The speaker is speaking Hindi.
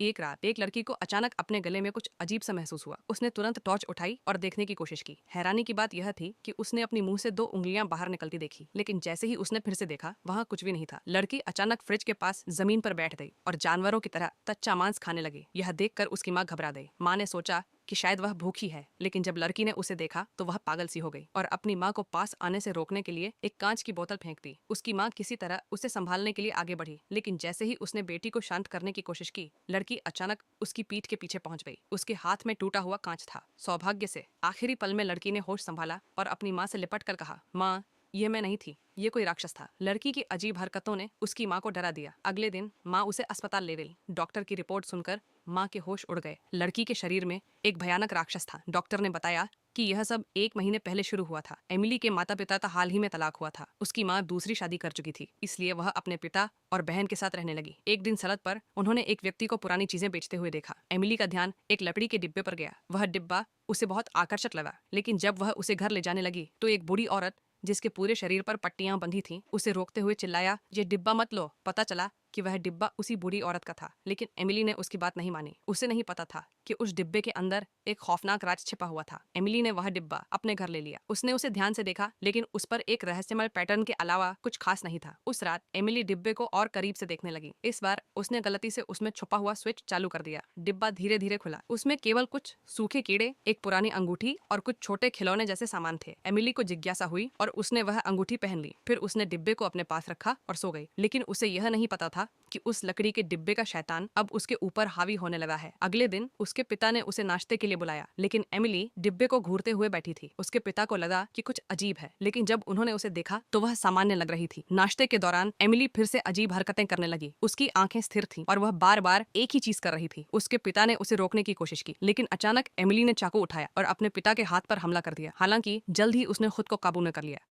एक रात एक लड़की को अचानक अपने गले में कुछ अजीब सा महसूस हुआ। उसने तुरंत टॉर्च उठाई और देखने की कोशिश की। हैरानी की बात यह थी कि उसने अपनी मुंह से 2 उंगलियां बाहर निकलती देखी, लेकिन जैसे ही उसने फिर से देखा, वहां कुछ भी नहीं था। लड़की अचानक फ्रिज के पास जमीन पर बैठ गई और जानवरों की तरह कच्चा मांस खाने लगी। यह देखकर उसकी माँ घबरा गई। माँ ने सोचा कि शायद वह भूखी है, लेकिन जब लड़की ने उसे देखा तो वह पागल सी हो गई और अपनी माँ को पास आने से रोकने के लिए एक कांच की बोतल फेंक दी। उसकी माँ किसी तरह उसे संभालने के लिए आगे बढ़ी, लेकिन जैसे ही उसने बेटी को शांत करने की कोशिश की, लड़की अचानक उसकी पीठ के पीछे पहुंच गई। उसके हाथ में टूटा हुआ कांच था। सौभाग्य से आखिरी पल में लड़की ने होश संभाला और अपनी माँ से लिपट कर कहा, माँ, ये मैं नहीं थी, ये कोई राक्षस था। लड़की की अजीब हरकतों ने उसकी माँ को डरा दिया। अगले दिन माँ उसे अस्पताल ले गई। डॉक्टर की रिपोर्ट सुनकर माँ के होश उड़ गए। लड़की के शरीर में एक भयानक राक्षस था। डॉक्टर ने बताया कि यह सब 1 महीने पहले शुरू हुआ था। एमिली के माता पिता का हाल ही में तलाक हुआ था। उसकी माँ दूसरी शादी कर चुकी थी, इसलिए वह अपने पिता और बहन के साथ रहने लगी। एक दिन सड़क पर उन्होंने एक व्यक्ति को पुरानी चीजें बेचते हुए देखा। एमिली का ध्यान एक लकड़ी के डिब्बे पर गया। वह डिब्बा उसे बहुत आकर्षक लगा, लेकिन जब वह उसे घर ले जाने लगी तो एक बूढ़ी औरत जिसके पूरे शरीर पर पट्टियां बंधी थीं, उसे रोकते हुए चिल्लाया, ये डिब्बा मत लो। पता चला कि वह डिब्बा उसी बूढ़ी औरत का था, लेकिन एमिली ने उसकी बात नहीं मानी। उसे नहीं पता था कि उस डिब्बे के अंदर एक खौफनाक राज छिपा हुआ था। एमिली ने वह डिब्बा अपने घर ले लिया। उसने उसे ध्यान से देखा, लेकिन उस पर एक रहस्यमय पैटर्न के अलावा कुछ खास नहीं था। उस रात एमिली डिब्बे को और करीब से देखने लगी। इस बार उसने गलती से उसमें छुपा हुआ स्विच चालू कर दिया। डिब्बा धीरे धीरे खुला। उसमें केवल कुछ सूखे कीड़े, एक पुरानी अंगूठी और कुछ छोटे खिलौने जैसे सामान थे। एमिली को जिज्ञासा हुई और उसने वह अंगूठी पहन ली। फिर उसने डिब्बे को अपने पास रखा और सो गई। लेकिन उसे यह नहीं पता था कि उस लकड़ी के डिब्बे का शैतान अब उसके ऊपर हावी होने लगा है। अगले दिन उसके पिता ने उसे नाश्ते के लिए बुलाया, लेकिन एमिली डिब्बे को घूरते हुए बैठी थी। उसके पिता को लगा कि कुछ अजीब है, लेकिन जब उन्होंने उसे देखा तो वह सामान्य लग रही थी। नाश्ते के दौरान एमिली फिर से अजीब हरकतें करने लगी। उसकी आंखें स्थिर थीं और वह बार बार एक ही चीज कर रही थी। उसके पिता ने उसे रोकने की कोशिश की, लेकिन अचानक एमिली ने चाकू उठाया और अपने पिता के हाथ पर हमला कर दिया। हालांकि जल्द ही उसने खुद को काबू में कर लिया।